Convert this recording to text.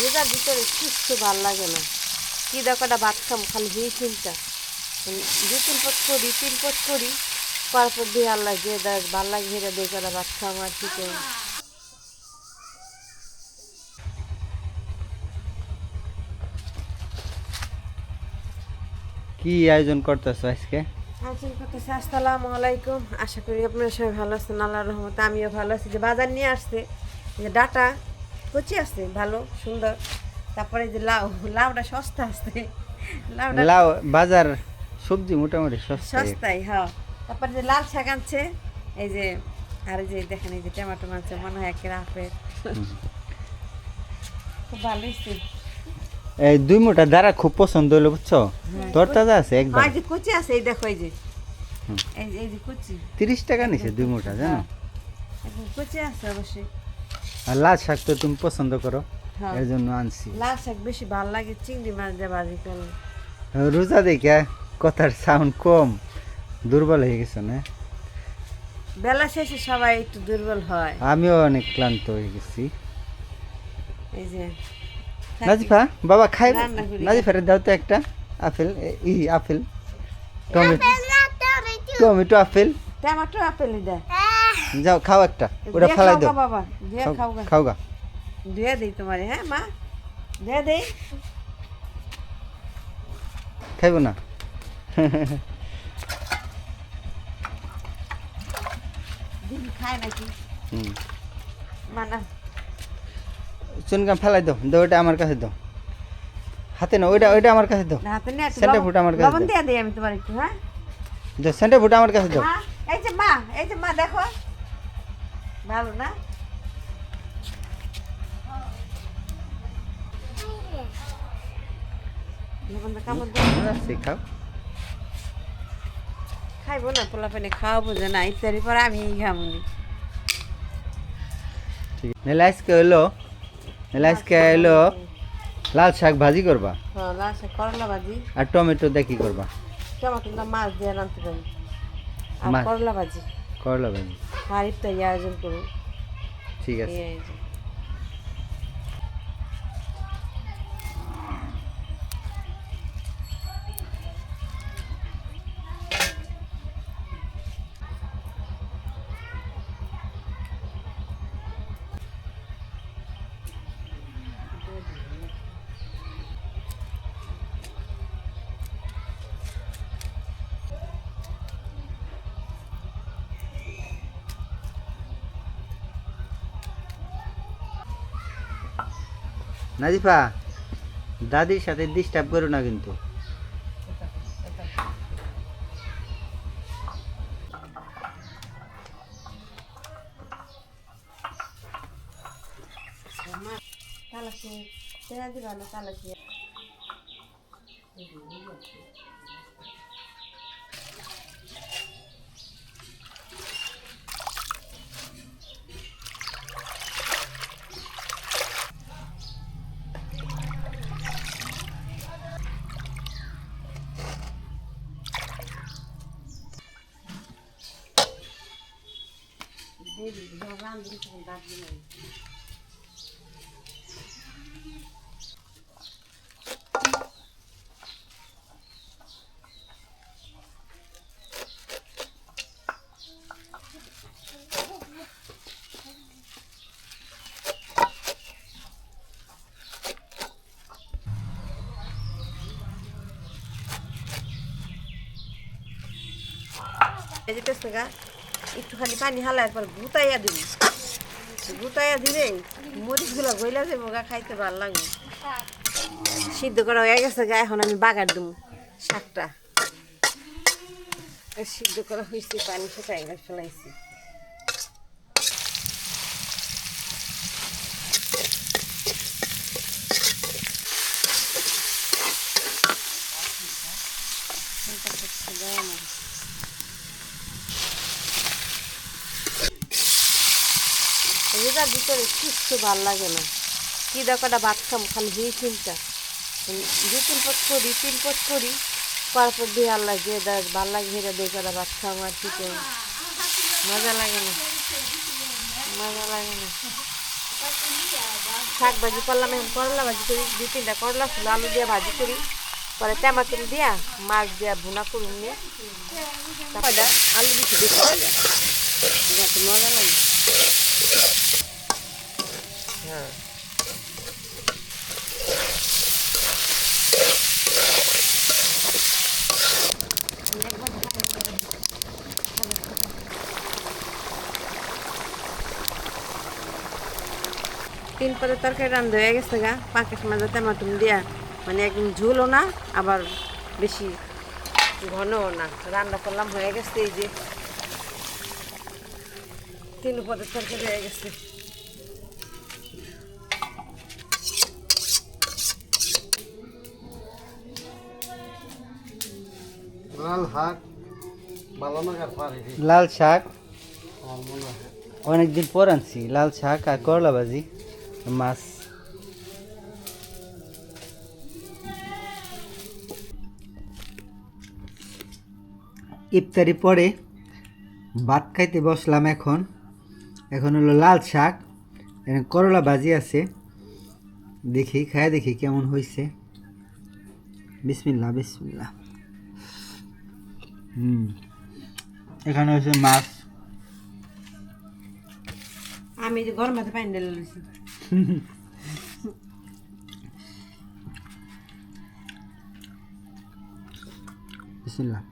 রোজার ভিতরে কিচ্ছু ভাল লাগে না, কি দরকারটা ভাত খাম, খালি যেই চিন্তা। 2-3 পথ করি, 3 পথ করি, তারপর দিয়ে আল্লাহ যে ভাল লাগে সেটা দিয়ে কটা ভাত খাম আর কি করি। কি আয়োজন করতেছো আজকে? আয়োজন করতেছে। আসসালামু আলাইকুম, আশা করি আপনারা সবাই ভালো আছেন, আল্লাহর রহমতে আমিও ভালো আছি। যে বাজার নিয়ে আসছে, যে ডাটা কচি আছে ভালো সুন্দর, তারপরে যে লাউটা সস্তা আছে, লাউ বাজার সবজি মোটামুটি সস্তায়। হ্যাঁ, তারপরে যে লাল শাক আনছে, এই যে, আর এই যে দেখেন এই যে টমেটো আনছে, মনে হয় একের আপেল, খুব ভালো হয়েছে। এই 2 মুঠা দ্বারা খুব পছন্দ হলো, বুঝছো? তোর তাজা আছে একদম। এই যে কুচি আছে, এই দেখো, এই যে এই যে কুচি 30 টাকা নিছে 2 মুঠা, জানো? একদম কুচি আছে অবশ্যই। আর লাল শাক তো তুমি পছন্দ করো, হ্যাঁ, এর জন্য আনছি। লাল শাক বেশি ভালো লাগে, চিংড়ি মাছ দিয়ে ভাজি করলে। রোজা দেখে কথার সাউন্ড কম, দুর্বল হয়ে গেছে না? বেলা শেষে সবাই একটু দুর্বল হয়। আমিও অনেক ক্লান্ত হয়ে গেছি। এই যে নাজিফা বাবা খাই, রান্না করি। নাজিফারে দাও তো একটা apple, apple tomato, tomato apple, tomato apple দেয়, যাও খাও একটা, ওটা দিয়ে ফেলাই খাও দাও। গা বাবা, দিয়ে খাও গা, খাও গা, দিয়ে দেই তোমারে। হ্যাঁ মা, দিয়ে দেই। খাইবো না? দিদি খায় নাকি? হুম, মানা চুনগাম ফেলাই দাও, দাও ওটা আমার কাছে দাও, হাতে না, ওইটা ওইটা আমার কাছে দাও। না, হাতে নিয়ে একটু সেন্টার ফুট আমার কাছে লবণ দাও, দিয়ে দেই আমি তোমার একটু। হ্যাঁ, দাও সেন্টার ফুট আমার কাছে দাও। মা, এই যে মা, এই যে মা দেখো, ভালো না? লবণটা কামড় দাও। আছে, খাও। খাইবো না, পোলা পানি খাওয়া বোঝে না, ইত্যাদি পরে আমি খামুনি। ঠিক আছে, নেলে আজকে হলো, নেলে আজকে হলো লাল শাক ভাজি করবা, হ্যাঁ, লাল শাক, করলা ভাজি, আর টমেটো দিয়ে কি করবা? টমেটো না মাছ দিয়ে রাঁধতে পারি, আর মাছ। করলা ভাজি, করলা ভাজি, আর ইত্যাদি আয়োজন করুন। ঠিক আছে। এই আয়োজন। নাজিফা, দাদির সাথে ডিস্টার্ব করো না কিন্তু। তালাকে তেরা দিবা না, তালাকে দেবি রান্ধুন তখন ডাকবি না। এই যে তেজটা গা একটুখানি পানি হালার পর গুতাইয়া দিবি, গুতাইয়া দিলে মরিচগুলো গইলা যাবো গা, খাইতে ভালো লাগবে। সিদ্ধ করা হয়ে গেছে গা, এখন আমি বাগার দেবো শাকটা। সিদ্ধ করা হয়েছে, পানি শুকাই ফেলাইছি। রোজার ভিতরে কিচ্ছু ভাল লাগে না, কি দরকারটা ভাত খাম, খালি যেই চিন্তা। 2-3 পথ করি, 3 পথ করি, তারপর দিয়ে আল্লাহ যে ভাল লাগে সেটা দিয়ে কটা ভাত খাম আর কি করি। মজা লাগে না, মজা লাগে না। শাক ভাজি করলাম, এখন করলা ভাজি করি। 2-3টা করলা ছিল, আলু দিয়ে ভাজি করি, পরে টমাটো দিয়া মাছ দিয়া ভুনা করুন নিয়ে তারপরে আলু দিচ্ছি বেশি করে, যাতে মজা লাগে। হ্যাঁ, তিন পদের তরকারি রান্ধা হয়ে গেছে গা, পাঁকের মাঝে টমাটো দিয়া, মানে একদম ঝুলও না আবার বেশি ঘনও না, রান্না করলাম হয়ে গেছে। এই যে 3 পদের তরকারি হয়ে গেছে। লাল শাক ভালো লাগার পারে লাল শাক আমার মনে হয়। অনেকদিন পর আনছি, লাল শাক আর করলা ভাজি, মাছ। ইফতারি পরে ভাত খাইতে বসলাম। এখন এখন হলো লাল শাক, এখানে করলা ভাজি আছে। দেখি খায়, দেখি কেমন হয়েছে। বিসমিল্লাহ বিসমিল্লাহ। এখানে হচ্ছে মাছ। আমি যে গরম ভাতে পানি ঢেলে লইছি। বিসমিল্লাহ।